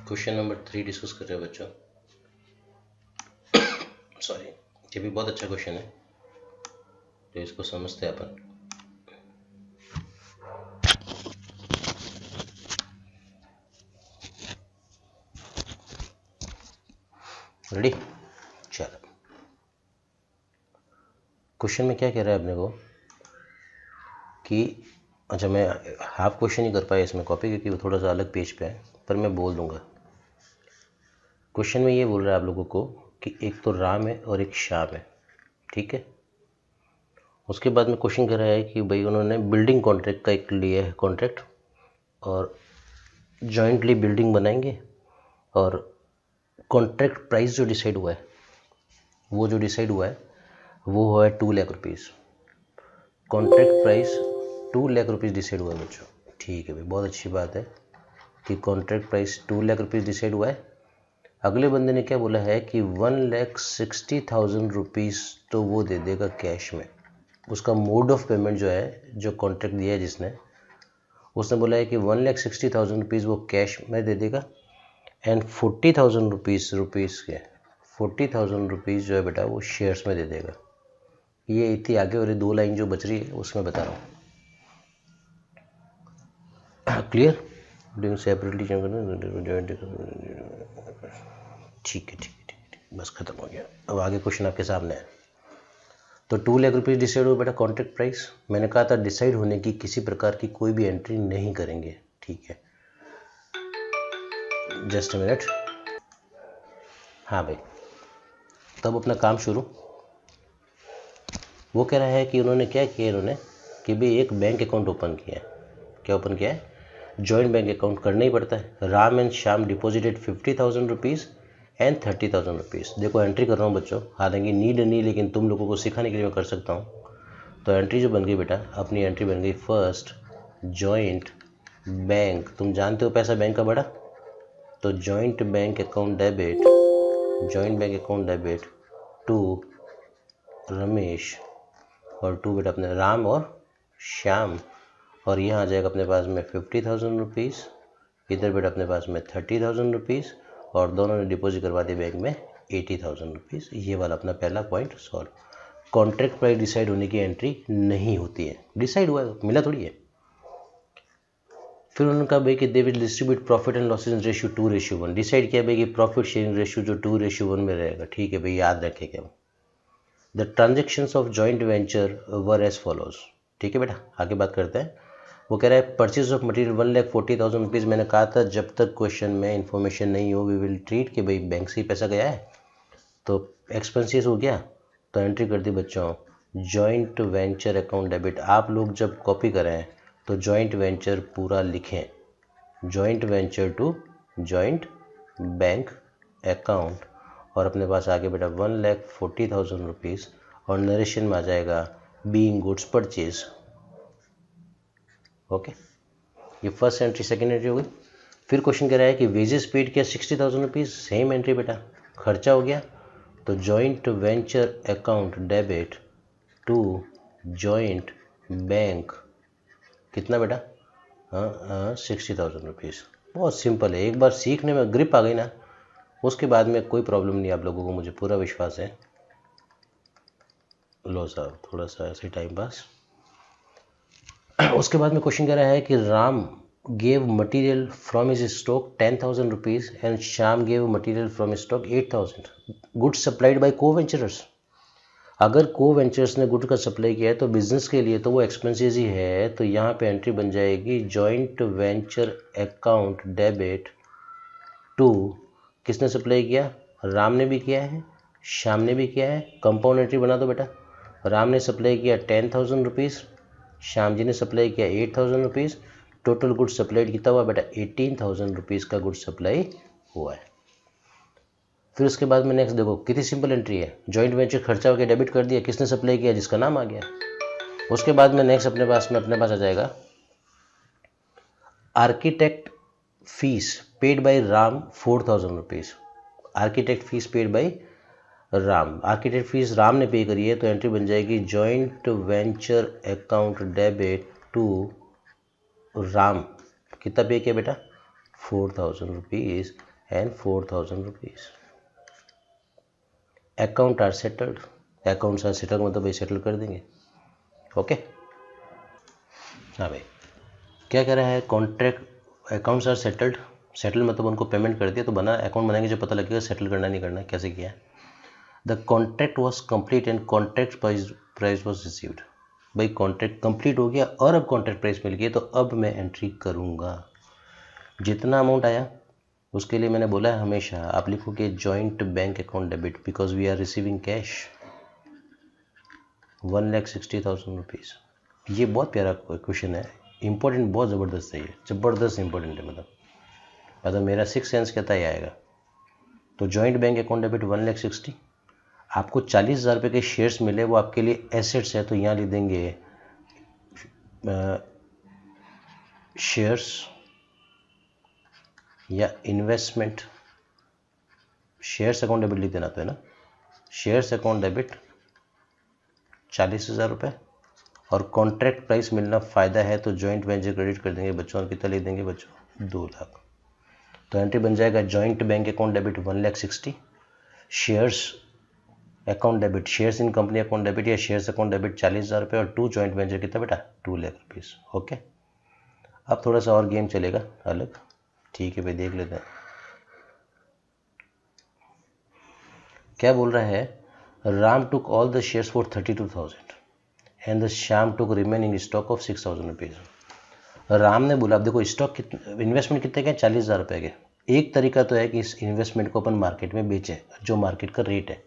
Question number 3 discuss कर रहे हैं बच्चों। सॉरी, ये भी बहुत अच्छा क्वेश्चन है, तो इसको समझते हैं अपन। रेडी? चलो, क्वेश्चन में क्या कह रहा है अपने को कि अच्छा, मैं हाफ क्वेश्चन ही कर पाया इसमें कॉपी, क्योंकि वो थोड़ा सा अलग पेज पे है, पर मैं बोल दूंगा। क्वेश्चन में ये बोल रहा है आप लोगों को कि एक तो राम है और एक श्याम है, ठीक है। उसके बाद में क्वेश्चन कर रहा है कि भाई उन्होंने बिल्डिंग कॉन्ट्रैक्ट का एक लिया है कॉन्ट्रैक्ट, और जॉइंटली बिल्डिंग बनाएंगे, और कॉन्ट्रैक्ट प्राइस जो डिसाइड हुआ है वो हुआ है 2 lakh rupees. Contract price 2 lakh rupees decide हुआ है बच्चों, ठीक है भाई, बहुत अच्छी बात है कि contract price 2 lakh rupees decide हुआ है। अगले बंदे ने क्या बोला है कि 1,60,000 रुपीज़ तो वो दे देगा कैश में। उसका मोड ऑफ पेमेंट जो है, जो कॉन्ट्रैक्ट दिया है जिसने, उसने बोला है कि 1,60,000 रुपीज़ वो कैश में दे देगा, एंड 40,000 रुपीज़ के 40,000 रुपीज़ जो है बेटा वो शेयर्स में दे देगा। ये इतनी आगे वाली 2 लाइन जो बच रही है उसमें बता रहा हूँ। क्लियर? डूइंग सेपरेटली, ठीक है, बस खत्म हो गया। अब आगे क्वेश्चन आपके सामने है। तो 2 लाख रुपीज़ डिसाइड हुआ बेटा कॉन्ट्रैक्ट प्राइस। मैंने कहा था डिसाइड होने की किसी प्रकार की कोई भी एंट्री नहीं करेंगे, ठीक है। Just a minute. हाँ भाई, तब अपना काम शुरू। वो कह रहा है कि उन्होंने क्या किया, इन्होंने कि भाई एक बैंक अकाउंट ओपन किया है। क्या ओपन किया है? जॉइंट बैंक अकाउंट करना ही पड़ता है। Ram and Shyam deposited 50,000 rupees and 30,000 rupees. देखो एंट्री कर रहा हूँ बच्चों, हालांकि नीड नहीं, लेकिन तुम लोगों को सिखाने के लिए मैं कर सकता हूँ। तो एंट्री जो बन गई बेटा, अपनी एंट्री बन गई फर्स्ट जॉइंट बैंक। तुम जानते हो पैसा बैंक का बड़ा, तो joint bank account debit to Ramesh, और टू बेटा अपने राम और श्याम, और यहाँ आ जाएगा अपने पास में 50,000 रुपीज़, इधर बेटा अपने पास में 30,000 रुपीज़, और दोनों ने डिपॉजिट करवा दी बैंक में 80,000 रुपीज़। ये वाला अपना पहला point solve. Contract price decide होने की एंट्री नहीं होती है, डिसाइड हुआ है, मिला थोड़ी है। फिर उन्होंने कहा भाई कि they will distribute profit and losses in ratio 2:1। Decide किया भाई कि प्रॉफिट शेयरिंग रेशियो जो 2:1 में रहेगा, ठीक है भाई, याद रखेगा। The transactions of joint venture were as follows, ठीक है बेटा, आगे बात करते हैं। वो कह रहा है परचेज ऑफ मटेरियल 1,40,000 रुपीज़। मैंने कहा था जब तक क्वेश्चन में इन्फॉर्मेशन नहीं हो वी विल ट्रीट कि भाई बैंक से ही पैसा गया है तो एक्सपेंसेस हो गया, तो एंट्री कर दी बच्चों जॉइंट वेंचर अकाउंट डेबिट। आप लोग जब कॉपी करें तो जॉइंट वेंचर पूरा लिखें, joint venture to joint bank account, और अपने पास आगे बेटा 1,40,000 रुपीज़, और नरेशन में आ जाएगा बीइंग गुड्स परचेज। ओके, ये फर्स्ट एंट्री। सेकेंड एंट्री हो गई। फिर क्वेश्चन कह रहा है कि वेजेस पेड किया 60,000 रुपीज़, सेम एंट्री बेटा, खर्चा हो गया, तो joint venture account debit to joint bank, कितना बेटा? 60,000 रुपीज़। बहुत सिंपल है, एक बार सीखने में ग्रिप आ गई ना, उसके बाद में कोई प्रॉब्लम नहीं आप लोगों को, मुझे पूरा विश्वास है। लो साहब थोड़ा सा ऐसे टाइम पास। उसके बाद में क्वेश्चन कह रहा है कि Ram gave material from his stock 10,000 rupees and Shyam gave material from his stock 8,000 goods supplied by को वेंचरर्स। अगर को वेंचर्स ने गुड का सप्लाई किया है तो बिजनेस के लिए तो वो एक्सपेंसेस ही है, तो यहाँ पे एंट्री बन जाएगी joint venture account debit to, किसने सप्लाई किया? राम ने भी किया है, श्याम ने भी किया है। कंपाउंड एंट्री बना दो बेटा, राम ने सप्लाई किया 10,000 रुपीज़, श्याम जी ने सप्लाई किया 8,000 रुपीज़, टोटल गुड सप्लाइड कितना हुआ बेटा? 18,000 रुपीज़ का गुड सप्लाई हुआ है। फिर उसके बाद में नेक्स्ट देखो कितनी सिंपल एंट्री है, जॉइंट वेंचर खर्चा हो गया, डेबिट कर दिया, किसने सप्लाई किया? जिसका नाम आ गया। उसके बाद में नेक्स्ट अपने पास आ जाएगा architect fees paid by Ram 4,000 rupees. Architect fees paid by Ram, architect fees Ram ने पे करी है, तो एंट्री बन जाएगी joint venture account debit to Ram, कितना पे किया बेटा? 4,000 rupees, and 4,000 rupees. Account are settled, accounts are settled मतलब भाई सेटल कर देंगे। ओके हाँ भाई, क्या कह रहा है, contract accounts are settled, settle मतलब उनको पेमेंट कर दिया तो बना अकाउंट बनाएंगे जो पता लगेगा सेटल करना नहीं करना कैसे किया। The contract was complete and contract price was received. भाई कॉन्ट्रैक्ट कंप्लीट हो गया और अब कॉन्ट्रैक्ट प्राइस मिल गया तो अब मैं एंट्री करूँगा। जितना अमाउंट आया उसके लिए मैंने बोला है हमेशा आप लिखोगे joint bank account debit because we are receiving cash 1,60,000 rupees. ये बहुत प्यारा क्वेश्चन है, इंपॉर्टेंट बहुत ज़बरदस्त है, ये ज़बरदस्त इंपॉर्टेंट है। मतलब मेरा 6 सेंस कहता ही आएगा। तो जॉइंट बैंक अकाउंट डेबिट 1,60,000, आपको 40,000 रुपये के शेयर्स मिले, वो आपके लिए एसेट्स है तो यहाँ लिख देंगे शेयर्स या इन्वेस्टमेंट। शेयर्स अकाउंट डेबिट लिख देना तो है ना, शेयर्स अकाउंट डेबिट 40,000 रुपये और कॉन्ट्रैक्ट प्राइस मिलना फ़ायदा है तो जॉइंट वेंचर क्रेडिट कर देंगे बच्चों। और कितना लिख देंगे बच्चों 2 लाख। तो एंट्री बन जाएगा joint bank account debit 1,60,000, shares account debit shares in company account debit या शेयर्स अकाउंट डेबिट 40,000 रुपये और 2 जॉइंट वेंचर कितना बेटा 2 लाख रुपीज़। ओके अब थोड़ा सा और गेम चलेगा अलग, ठीक है भाई देख लेते हैं क्या बोल रहा है। Ram took all the shares for 32,000 and the Shyam took remaining stock of 6,000 rupees. Ram ने बोला, अब देखो स्टॉक कितने, इन्वेस्टमेंट कितने के 40,000 रुपये के। एक तरीका तो है कि इस इन्वेस्टमेंट को अपन मार्केट में बेचें जो मार्केट का रेट है,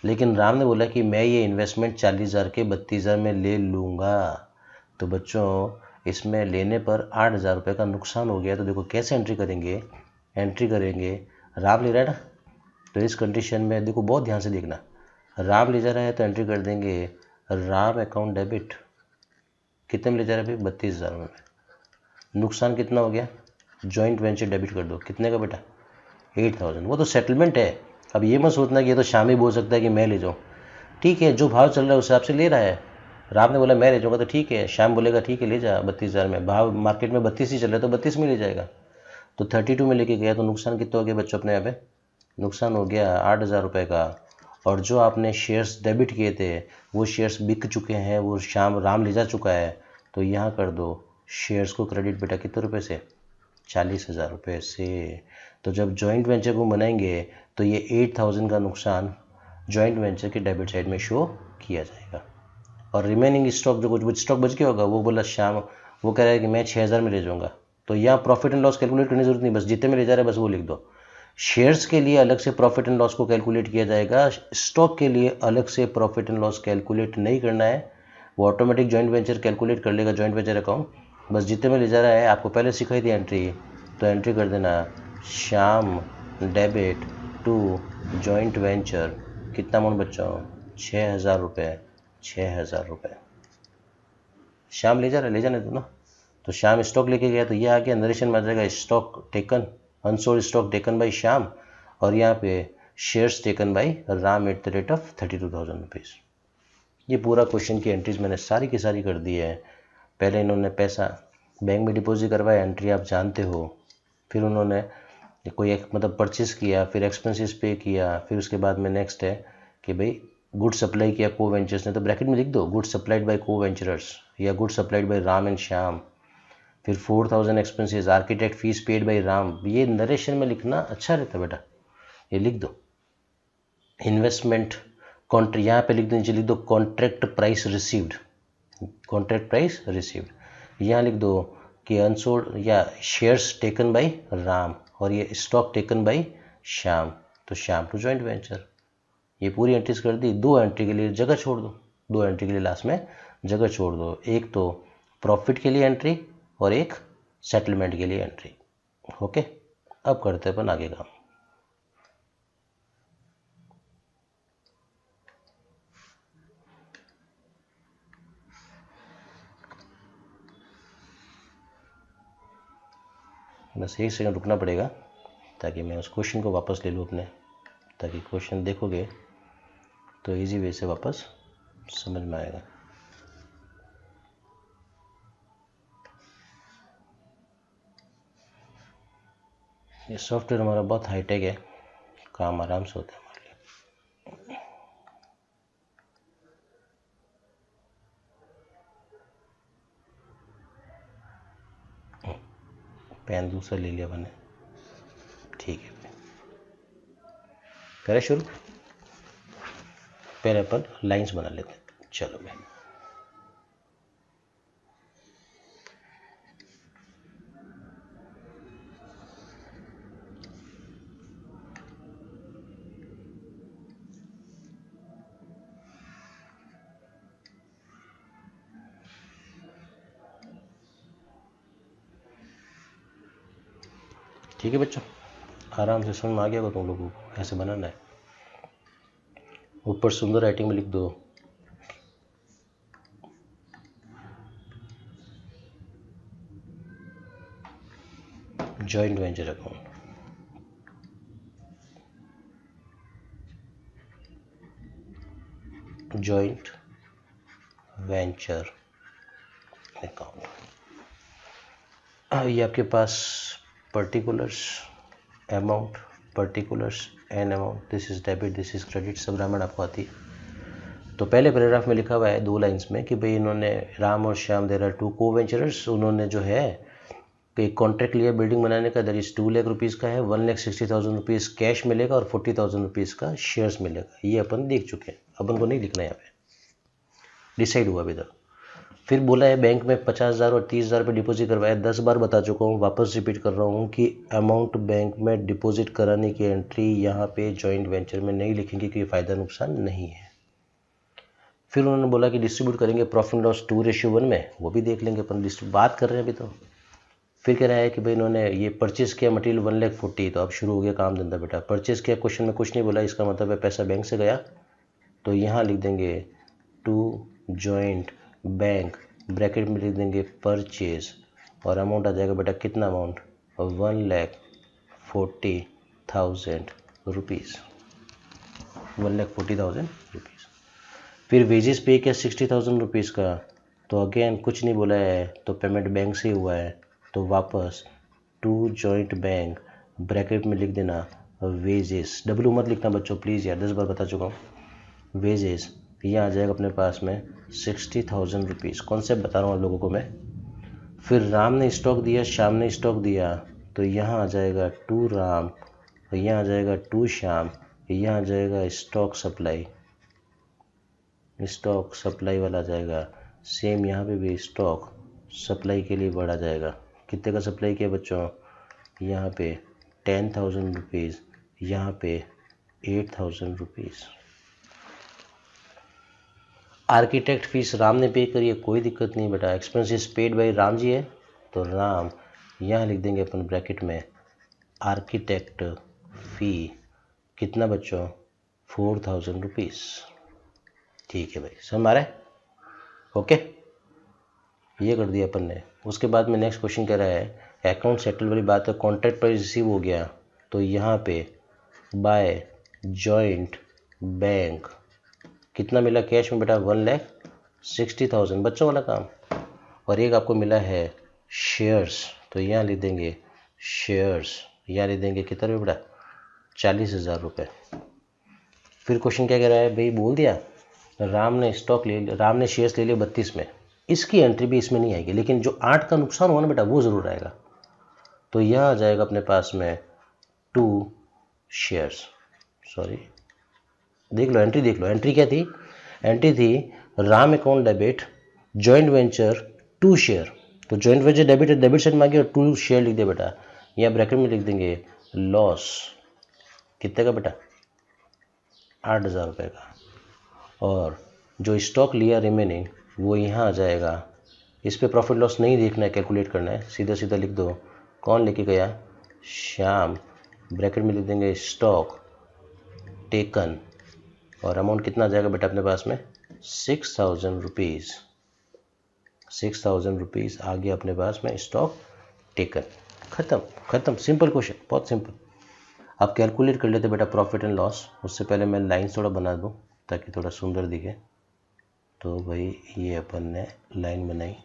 लेकिन राम ने बोला कि मैं ये इन्वेस्टमेंट 40,000 के 32,000 में ले लूँगा। तो बच्चों इसमें लेने पर 8,000 रुपये का नुकसान हो गया। तो देखो कैसे एंट्री करेंगे, एंट्री करेंगे, राम ले रहा है ना, तो इस कंडीशन में देखो बहुत ध्यान से देखना, राम ले जा रहा है तो एंट्री कर देंगे राम अकाउंट डेबिट, कितने में ले जा रहा है भाई 32,000 में। नुकसान कितना हो गया, जॉइंट वेंचर डेबिट कर दो, कितने का बेटा 8,000। वो तो सेटलमेंट है, अब ये मत सोचना कि ये तो शाम ही बोल सकता है कि मैं ले जाऊँ। ठीक है जो भाव चल रहा है उस हिसाब से ले रहा है। राम ने बोला मैं ले जाऊँगा तो ठीक है, श्याम बोलेगा ठीक है ले जा 32,000 में, भाव मार्केट में 32 ही चल रहा है तो 32 में ले जाएगा। तो 32 में लेके गया तो नुकसान कितना हो गया बच्चों अपने यहाँ पे, नुकसान हो गया 8,000 रुपये का। और जो आपने शेयर्स डेबिट किए थे वो शेयर्स बिक चुके हैं, वो शाम राम ले जा चुका है। तो यहाँ कर दो शेयर्स को क्रेडिट बेटा कितने रुपए से 40,000 रुपये से। तो जब जॉइंट वेंचर को बनाएंगे तो ये 8,000 का नुकसान जॉइंट वेंचर के डेबिट साइड में शो किया जाएगा। और रिमेनिंग स्टॉक जो कुछ स्टॉक बच गया होगा वो बोला शाम, वो कह रहा है कि मैं 6,000 में ले जाऊँगा। तो यहाँ प्रॉफिट एंड लॉस कैलकुलेट करने की जरूरत नहीं, बस जितने में ले जा रहा है बस वो लिख दो। शेयर्स के लिए अलग से प्रॉफिट एंड लॉस को कैलकुलेट किया जाएगा, स्टॉक के लिए अलग से प्रॉफिट एंड लॉस कैलकुलेट नहीं करना है, वो ऑटोमेटिक जॉइंट वेंचर कैलकुलेट कर लेगा जॉइंट वेंचर अकाउंट। बस जितने में ले जा रहा है आपको पहले सिखाई थी एंट्री, तो एंट्री कर देना Shyam debit to joint venture, कितना अमाउंट बच्चा हो 6,000 रुपये, 6,000 रुपये। श्याम ले जा रहा है, ले जाने दो ना। तो श्याम स्टॉक लेके गया तो ये आ गया नरेशन में आ जाएगा stock taken, unsold stock taken by Shyam, और यहाँ पे shares taken by Ram at the rate of 32,000 rupees. ये पूरा क्वेश्चन की एंट्रीज मैंने सारी की सारी कर दी है। पहले इन्होंने पैसा बैंक में डिपॉजिट करवाया, एंट्री आप जानते हो, फिर उन्होंने कोई एक मतलब परचेस किया, फिर एक्सपेंसेस पे किया, फिर उसके बाद में नेक्स्ट है कि भाई गुड सप्लाई किया को वेंचर्स ने, तो ब्रैकेट में लिख दो गुड सप्लाइड बाय को वेंचरर्स या good supplied by Ram and Shyam. फिर 4,000 expenses architect fees paid by Ram, ये नरेशन में लिखना अच्छा रहता है बेटा, ये लिख दो। इन्वेस्टमेंट कॉन्ट्रैक्ट यहाँ पे लिख दो, नीचे लिख दो contract price received, contract price received. यहाँ लिख दो कि अनसोल्ड या शेयर्स टेकन बाय राम और ये स्टॉक टेकन बाय श्याम, तो श्याम टू जॉइंट वेंचर। ये पूरी एंट्रीज कर दी। 2 एंट्री के लिए जगह छोड़ दो, 2 एंट्री के लिए लास्ट में जगह छोड़ दो, एक तो प्रॉफिट के लिए एंट्री और एक सेटलमेंट के लिए एंट्री। ओके अब करते हैं अपन आगे काम। बस 1 सेकंड रुकना पड़ेगा ताकि मैं उस क्वेश्चन को वापस ले लूँ अपने, ताकि क्वेश्चन देखोगे तो इजी वे से वापस समझ में आएगा। ये सॉफ्टवेयर हमारा बहुत हाईटेक है, काम आराम से होता है हमारे लिए। पेन दूसरा ले लिया मैंने, ठीक है। करें शुरू। पहले अपन लाइंस बना लेते हैं, चलो भाई। ठीक है बच्चों, आराम से समझ में आ गया होगा तुम लोगों को ऐसे बनाना है। ऊपर सुंदर राइटिंग में लिख दो joint venture account. Joint venture account, ये आपके पास particulars, amount, particulars and amount, this is debit, this is credit, सब रामायण आपको आती है। तो पहले पैराग्राफ में लिखा हुआ है 2 लाइंस में कि भाई इन्होंने राम और श्याम देर आर 2 को-वेंचरर्स, उन्होंने जो है एक कॉन्ट्रैक्ट लिया बिल्डिंग बनाने का, दैट इज 2 लाख रुपीज़ का है, 1,60,000 रुपीज़ कैश मिलेगा और 40,000 रुपीज़ का शेयर्स मिलेगा। ये अपन देख चुके हैं, अपन को नहीं लिखना है यहाँ पे, डिसाइड हुआ अभी तक। फिर बोला है बैंक में 50,000 और 30,000 रुपये डिपॉजिट करवाया, 10 बार बता चुका हूँ, वापस रिपीट कर रहा हूँ कि अमाउंट बैंक में डिपॉजिट कराने की एंट्री यहाँ पे जॉइंट वेंचर में नहीं लिखेंगे क्योंकि फ़ायदा नुकसान नहीं है। फिर उन्होंने बोला कि डिस्ट्रीब्यूट करेंगे प्रॉफिट लॉस 2:1 में, वो भी देख लेंगे अपन, बात कर रहे हैं अभी तो। फिर कह रहा है कि भाई इन्होंने ये परचेज़ किया मटेरियल 1,40,000, तो अब शुरू हो गया काम धंधा बेटा। परचेज़ किया, क्वेश्चन में कुछ नहीं बोला, इसका मतलब है पैसा बैंक से गया, तो यहाँ लिख देंगे टू जॉइंट बैंक, ब्रैकेट में लिख देंगे परचेज, और अमाउंट आ जाएगा बेटा कितना अमाउंट, 1,40,000 रुपीज़, 1,40,000 रुपीज़। फिर वेजेस पे किया 60,000 रुपीज़ का, तो अगेन कुछ नहीं बोला है, तो पेमेंट बैंक से हुआ है, तो वापस टू जॉइंट बैंक, ब्रैकेट में लिख देना वेजेस, डब्ल्यू मत लिखना बच्चों प्लीज़ यार, 10 बार बता चुका हूँ। वेजेस ये आ जाएगा अपने पास में 60,000 रुपीज़, कॉन्सेप्ट बता रहा हूँ आप लोगों को मैं। फिर राम ने स्टॉक दिया, श्याम ने स्टॉक दिया, तो यहाँ आ जाएगा टू राम, यहाँ आ जाएगा टू श्याम, यहाँ आ जाएगा स्टॉक सप्लाई, स्टॉक सप्लाई वाला आ जाएगा। सेम यहाँ पे भी स्टॉक सप्लाई के लिए बढ़ा जाएगा। कितने का सप्लाई किया बच्चों, यहाँ पे 10,000 रुपीज़, यहाँ पे 8,000 रुपीज़। आर्किटेक्ट फीस राम ने पे करी है, कोई दिक्कत नहीं बेटा, expenses paid by Ram ji है, तो राम यहाँ लिख देंगे अपन ब्रैकेट में आर्किटेक्ट फी, कितना बच्चों, 4,000 रुपीज़। ठीक है भाई, समझ आ रहा है, ओके, ये कर दिया अपन ने। उसके बाद में नेक्स्ट क्वेश्चन कह रहा है अकाउंट सेटल वाली बात है, कॉन्ट्रैक्ट प्राइस रिसीव हो गया, तो यहाँ पे बाय जॉइंट बैंक कितना मिला कैश में बेटा, 1,60,000, बच्चों वाला काम। और एक आपको मिला है शेयर्स, तो यहाँ लिख देंगे शेयर्स, यहाँ लिख देंगे कितना रुपये बेटा, 40,000 रुपये। फिर क्वेश्चन क्या कह रहा है भाई, बोल दिया राम ने स्टॉक ले लिया, राम ने शेयर्स ले लिए 32 में, इसकी एंट्री भी इसमें नहीं आएगी, लेकिन जो 8 का नुकसान हुआ ना बेटा वो ज़रूर आएगा। तो यह आ जाएगा अपने पास में 2 शेयर्स, सॉरी देख लो एंट्री, देख लो एंट्री क्या थी, एंट्री थी Ram account debit joint venture 2 share, तो जॉइंट वेंचर डेबिट है, डेबिट साइड में आ गया, 2 शेयर लिख दिया बेटा, यहाँ ब्रैकेट में लिख देंगे लॉस, कितने का बेटा, 8,000 रुपये का, और जो स्टॉक लिया रिमेनिंग वो यहाँ आ जाएगा। इस पे प्रॉफिट लॉस नहीं देखना है, कैलकुलेट करना है, सीधा सीधा लिख दो कौन लेके गया, श्याम, ब्रैकेट में लिख देंगे स्टॉक टेकन, और अमाउंट कितना आ जाएगा बेटा अपने पास में 6,000 रुपीज़, 6,000 रुपीज़ आ गया अपने पास में स्टॉक टेकन। खत्म खत्म, सिंपल क्वेश्चन, बहुत सिंपल। आप कैलकुलेट कर लेते बेटा प्रॉफिट एंड लॉस, उससे पहले मैं लाइन थोड़ा बना दूं ताकि थोड़ा सुंदर दिखे। तो भाई ये अपन ने लाइन बनाई,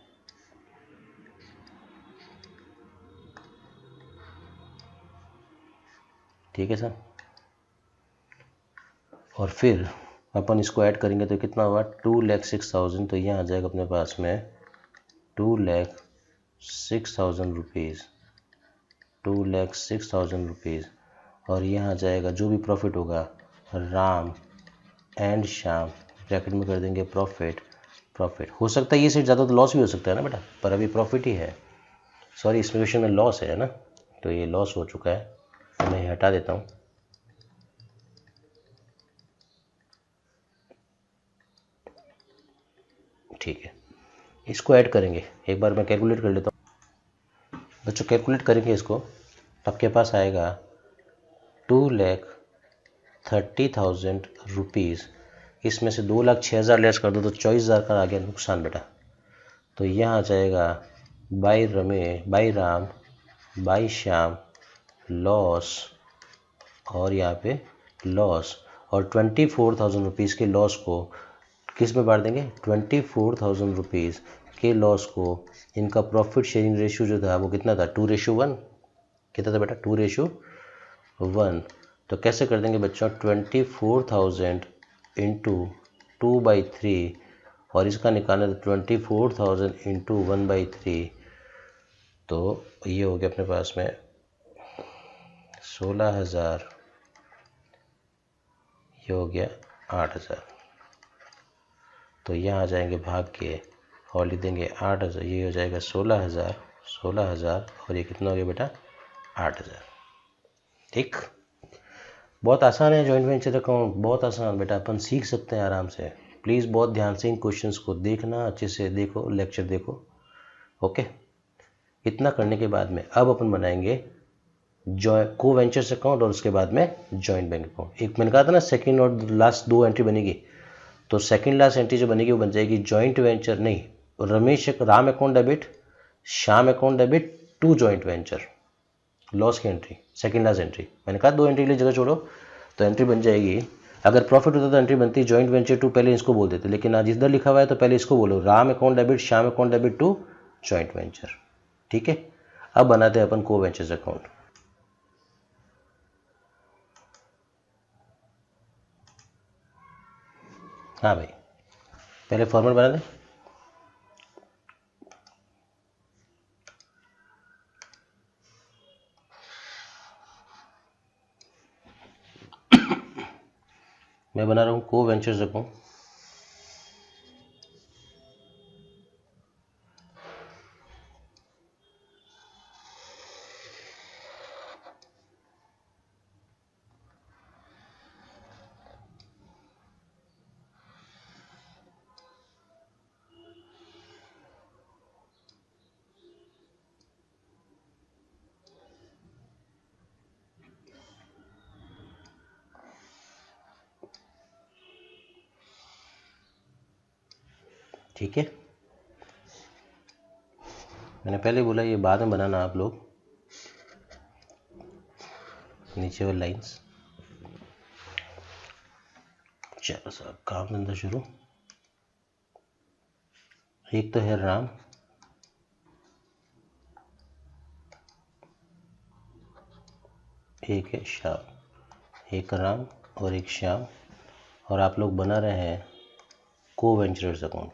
ठीक है सर। और फिर अपन इसको ऐड करेंगे तो कितना हुआ 2,06,000, तो यहाँ आ जाएगा अपने पास में 2,06,000 रुपीज़, 2,06,000 रुपीज़। और यहाँ आ जाएगा जो भी प्रॉफिट होगा राम एंड श्याम, ब्रैकेट में कर देंगे प्रॉफिट। हो सकता है ये से ज़्यादा तो लॉस भी हो सकता है ना बेटा, पर अभी प्रॉफिट ही है। सॉरी, इस क्वेश्चन में लॉस है ना, तो ये लॉस हो चुका है, तो मैं हटा देता हूँ। ठीक है, इसको ऐड करेंगे, एक बार मैं कैलकुलेट कर लेता हूँ बच्चों। कैलकुलेट करेंगे इसको, आपके पास आएगा 2,30,000 रुपीज़। इसमें से 2,06,000 लेस कर दो तो 24,000 का आ गया नुकसान बेटा। तो यहाँ आ जाएगा by Ram by Shyam loss, और यहाँ पे लॉस। और 24,000 रुपीज़ के लॉस को किस में बांट देंगे, 24,000 रुपीज़ के लॉस को इनका प्रॉफिट शेयरिंग रेशियो जो था वो कितना था 2:1, कितना था बेटा 2:1। तो कैसे कर देंगे बच्चों, 24,000 इंटू 2/3, और इसका निकालना था 24,000 इंटू 1/3, तो ये हो गया अपने पास में 16,000, ये हो गया 8,000। तो यहाँ आ जाएंगे भाग के और लिख देंगे 8,000, ये हो जाएगा 16,000 और ये कितना हो गया बेटा 8,000। ठीक, बहुत आसान है जॉइंट वेंचर अकाउंट, बहुत आसान बेटा, अपन सीख सकते हैं आराम से। प्लीज़ बहुत ध्यान से इन क्वेश्चंस को देखना, अच्छे से देखो, लेक्चर देखो। ओके, इतना करने के बाद में अब अपन बनाएंगे को वेंचर्स अकाउंट और उसके बाद में जॉइंट बैंक अकाउंट। एक मैंने कहा था ना सेकंड और लास्ट 2 एंट्री बनेगी, तो सेकंड लास्ट एंट्री जो बनेगी वो बन जाएगी जॉइंट वेंचर नहीं, Ram account debit, Shyam account debit to joint venture, loss की एंट्री सेकंड लास्ट एंट्री। मैंने कहा 2 एंट्री के लिए जगह छोड़ो, तो एंट्री बन जाएगी, अगर प्रॉफिट होता तो एंट्री बनती जॉइंट वेंचर टू, पहले इसको बोल देते, लेकिन आज इधर लिखा हुआ है तो पहले इसको बोलो Ram account debit Shyam account debit to joint venture. ठीक है, अब बनाते हैं अपन को वेंचर्स अकाउंट। हाँ भाई, पहले फॉर्मूला बना दें। मैं बना रहा हूँ को वेंचर्स अकाउंट। ठीक है, मैंने पहले बोला ये बाद में बनाना आप लोग, नीचे वाली लाइंस। चलो साहब, काम धंधा शुरू। एक तो है राम, एक है श्याम, एक राम और एक श्याम, और आप लोग बना रहे हैं को वेंचर्स अकाउंट।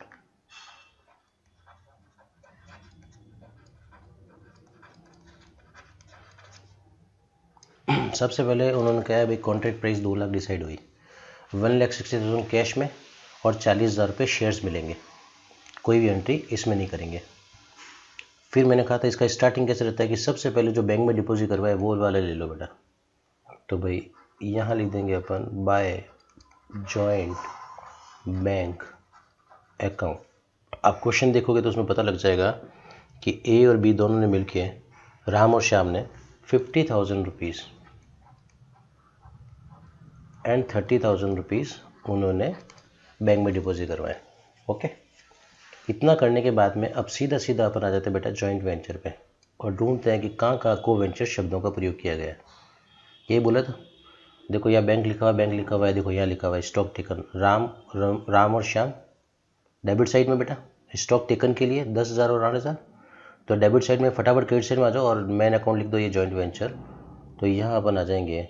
सबसे पहले उन्होंने कहा है भाई कॉन्ट्रैक्ट प्राइस 2 लाख डिसाइड हुई, 1,60,000 कैश में और 40,000 रुपये शेयर्स मिलेंगे, कोई भी एंट्री इसमें नहीं करेंगे। फिर मैंने कहा था इसका स्टार्टिंग कैसे रहता है कि सबसे पहले जो बैंक में डिपॉजिट करवाए वो वाला ले लो बेटा। तो भाई यहाँ लिख देंगे अपन बाय जॉइंट बैंक अकाउंट। आप क्वेश्चन देखोगे तो उसमें पता लग जाएगा कि ए और बी दोनों ने मिलके, राम और श्याम ने 50,000 रुपीज़ एंड 30,000 रुपीज़ उन्होंने बैंक में डिपॉजिट करवाए। ओके, इतना करने के बाद में अब सीधा सीधा अपन आ जाते हैं बेटा जॉइंट वेंचर पे और ढूंढते हैं कि कहाँ कहाँ को वेंचर शब्दों का प्रयोग किया गया है। यही बोला था, देखो यहाँ बैंक लिखा हुआ है, देखो यहाँ लिखा हुआ है स्टॉक टेकन, राम और श्याम। डेबिट साइड में बेटा स्टॉक टेकन के लिए 10,000 और 8,000, तो डेबिट साइड में फटाफट क्रेडिट साइड में आ जाओ और मेन अकाउंट लिख दो ये जॉइंट वेंचर। तो यहाँ अपन आ जाएंगे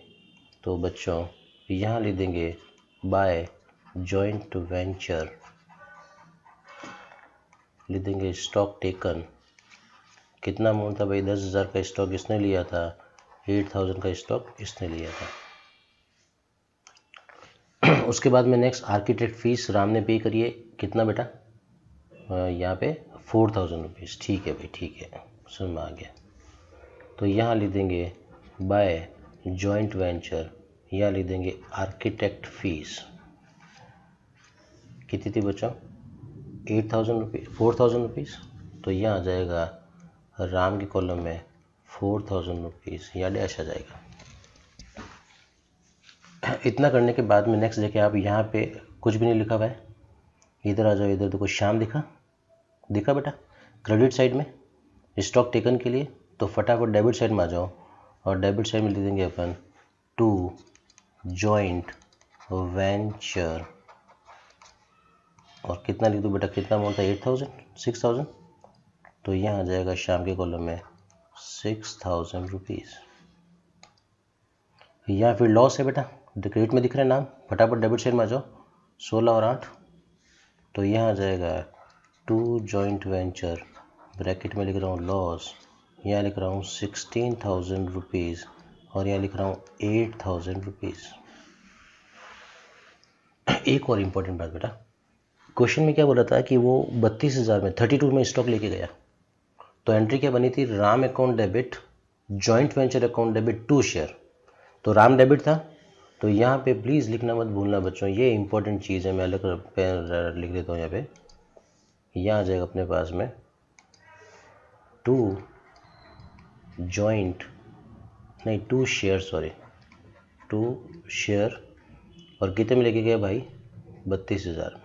तो बच्चों यहाँ लिख देंगे बाय जॉइंट वेंचर, लिख देंगे स्टॉक टेकन। कितना अमाउंट था भाई? 10,000 का स्टॉक इसने लिया था, 8,000 का स्टॉक इसने लिया था। उसके बाद में नेक्स्ट आर्किटेक्ट फीस राम ने पे करिए, कितना बेटा? यहाँ पे 4,000 रुपीज़। ठीक है भाई, ठीक है, समझ में आ गया। तो यहाँ लिख देंगे बाय जॉइंट वेंचर, यहाँ लिख देंगे आर्किटेक्ट फीस। कितनी थी बच्चों? 8,000 रुपीज़, 4,000 रुपीज़। तो यहाँ आ जाएगा राम के कॉलम में 4,000 रुपीज़, या डैश आ जाएगा। इतना करने के बाद में नेक्स्ट देखिए आप, यहाँ पे कुछ भी नहीं लिखा हुआ है। इधर आ जाओ, इधर तो कुछ श्याम दिखा बेटा क्रेडिट साइड में स्टॉक टेकन के लिए। तो फटाफट डेबिट साइड में आ जाओ, और डेबिट साइड में लिख देंगे अपन टू जॉइंट वेंचर। और कितना लिख दो बेटा? कितना अमाउंट था? 8,000, 6,000। तो यहाँ आ जाएगा शाम के कॉलम में 6,000 रुपीज़। यहाँ फिर लॉस है बेटा, क्रेडिट में दिख रहा है नाम, फटाफट डेबिट साइड में आ जाओ, 16 और 8। तो यहाँ आ जाएगा टू जॉइंट वेंचर, ब्रैकेट में लिख रहा हूँ लॉस, यहाँ लिख रहा हूँ 16,000 रुपीज़, और यहाँ लिख रहा हूँ 8,000 रुपीज़। एक और इम्पोर्टेंट बात बेटा, क्वेश्चन में क्या बोला था कि वो 32,000 में 32 में स्टॉक लेके गया। तो एंट्री क्या बनी थी? Ram account debit, joint venture account debit, to share. तो राम डेबिट था, तो यहाँ पे प्लीज़ लिखना मत भूलना बच्चों, ये इंपॉर्टेंट चीज़ है। मैं अलग पेन लिख देता हूँ यहाँ पे। यहाँ आ जाएगा अपने पास में टू जॉइंट, नहीं to share, sorry to share. और कितने में लेके गया भाई? 32,000 में।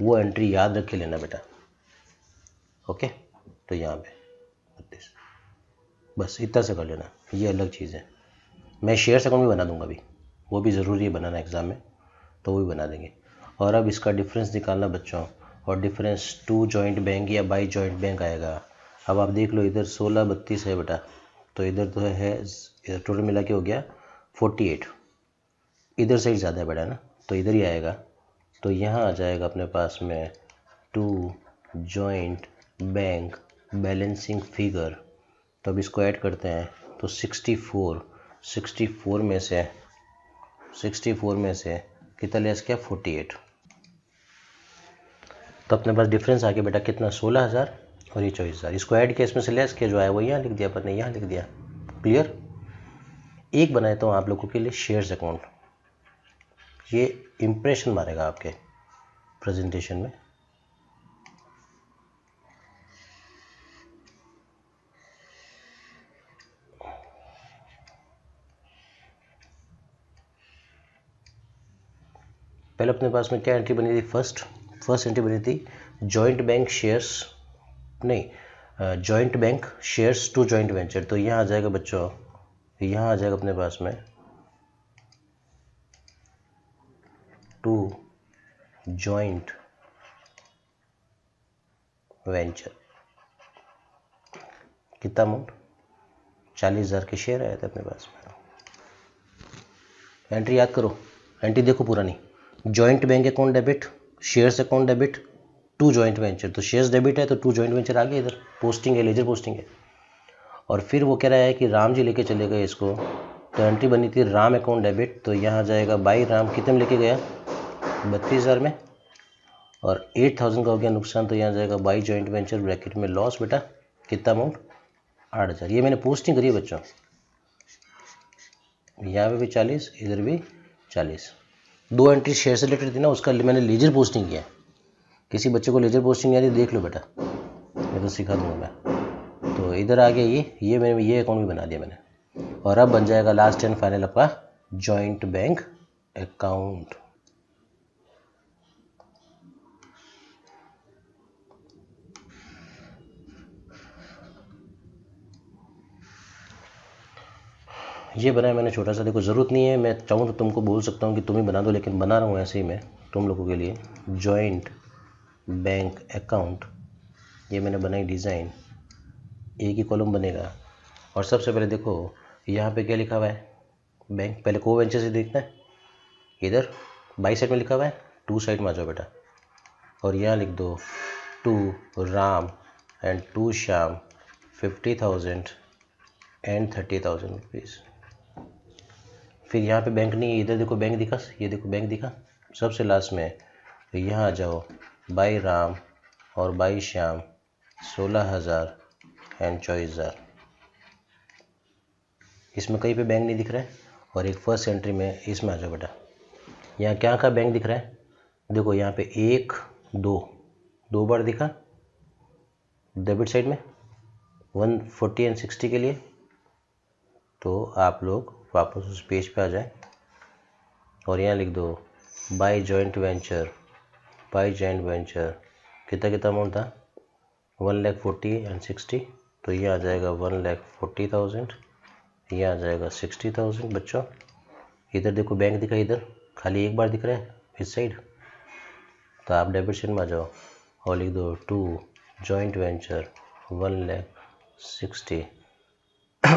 वो एंट्री याद रख के लेना बेटा, ओके। तो यहाँ पे 32, बस इतना से कर लेना, ये अलग चीज़ है। मैं शेयर्स अकाउंट भी बना दूंगा अभी, वो भी ज़रूरी है बनाना एग्ज़ाम में, तो वो भी बना देंगे। और अब इसका डिफरेंस निकालना बच्चों, और डिफरेंस टू जॉइंट बैंक या बाई जॉइंट बैंक आएगा। अब आप देख लो, इधर 16, 32 है बेटा, तो इधर तो है टोटल मिला के हो गया 48। इधर साइड ज़्यादा है बेटा ना, तो इधर ही आएगा। तो यहाँ आ जाएगा अपने पास में to joint bank balancing figure. तो अब इसको ऐड करते हैं, तो 64 में से कितना लेस किया? 48। तो अपने पास डिफरेंस आ गया बेटा कितना? 16,000 और ये 24,000। इसको ऐड किया, इसमें से लेस किया, जो आया वो यहाँ लिख दिया अपन ने, यहाँ लिख दिया। क्लियर? एक बनाता हूँ आप लोगों के लिए शेयर्स अकाउंट, ये इम्प्रेशन मारेगा आपके प्रेजेंटेशन में। पहले अपने पास में क्या एंट्री बनी थी? फर्स्ट एंट्री बनी थी जॉइंट बैंक शेयर्स, नहीं joint bank shares to joint venture. तो यहाँ आ जाएगा बच्चों, यहाँ आ जाएगा अपने पास में टू जॉइंट वेंचर। कितना अमाउंट? 40,000 के शेयर आए थे अपने पास में। एंट्री याद करो, एंट्री देखो पुरानी, joint bank account debit, shares account debit, to joint venture. तो शेयर्स डेबिट है तो टू जॉइंट वेंचर आ गया, इधर पोस्टिंग है, लेजर पोस्टिंग है। और फिर वो कह रहा है कि राम जी लेके चले गए इसको, तो एंट्री बनी थी राम अकाउंट डेबिट। तो यहाँ आ जाएगा बाई राम, कितने में लेके गया? 32,000 में, और 8,000 का हो गया नुकसान। तो यहाँ आ जाएगा बाई जॉइंट वेंचर, ब्रैकेट में लॉस बेटा, कितना अमाउंट? 8,000। ये मैंने पोस्टिंग करी है बच्चों, यहाँ पे भी 40, इधर भी 40। दो एंट्री शेयर से रिलेटेड थी ना, उसका मैंने लेजर पोस्टिंग किया। किसी बच्चे को लेजर पोस्टिंग याद है? देख लो बेटा, मैं तो सिखा दूंगा मैं। तो इधर आ गया ये मैंने ये अकाउंट भी बना दिया मैंने। और अब बन जाएगा लास्ट एंड फाइनल आपका जॉइंट बैंक अकाउंट। ये बनाया मैंने छोटा सा, देखो ज़रूरत नहीं है, मैं चाहूँ तो तुमको बोल सकता हूँ कि तुम ही बना दो, लेकिन बना रहा हूँ ऐसे ही मैं तुम लोगों के लिए। जॉइंट बैंक अकाउंट, ये मैंने बनाई डिज़ाइन, एक ही कॉलम बनेगा। और सबसे पहले देखो यहाँ पे क्या लिखा हुआ है? बैंक पहले को वेंचर से देखना है। इधर बाई साइड में लिखा हुआ है, टू साइड में आ जाओ बेटा, और यहाँ लिख दो to Ram and to Shyam 50,000 and 30,000 rupees. फिर यहाँ पे बैंक नहीं है, इधर देखो बैंक दिखा, ये देखो बैंक दिखा सबसे लास्ट में। तो यहाँ आ जाओ, बाई राम और बाई श्याम 16,000 एंड 24,000। इसमें कहीं पे बैंक नहीं दिख रहा है। और एक फर्स्ट एंट्री में इसमें आ जाओ बेटा, यहाँ क्या का बैंक दिख रहा है, देखो यहाँ पे 1 2 बार दिखा डेबिट साइड में 140 एंड 60 के लिए। तो आप लोग वापस उस पेज पे आ जाए और यहाँ लिख दो बाय जॉइंट वेंचर कितना अमाउंट था 1,40,000 एंड 60। तो ये आ जाएगा 1,40,000, ये आ जाएगा 60,000 बच्चों। इधर देखो बैंक दिखा, इधर खाली एक बार दिख रहा है इस साइड। तो आप डेबिट साइड में आ जाओ और लिख दो टू जॉइंट वेंचर 1,60,000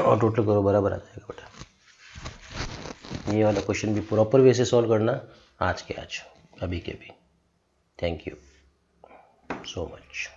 और टोटल करो, बराबर आ जाएगा बेटा। ये वाला क्वेश्चन भी प्रॉपर वे से सॉल्व करना आज के आज, अभी के अभी। Thank you so much.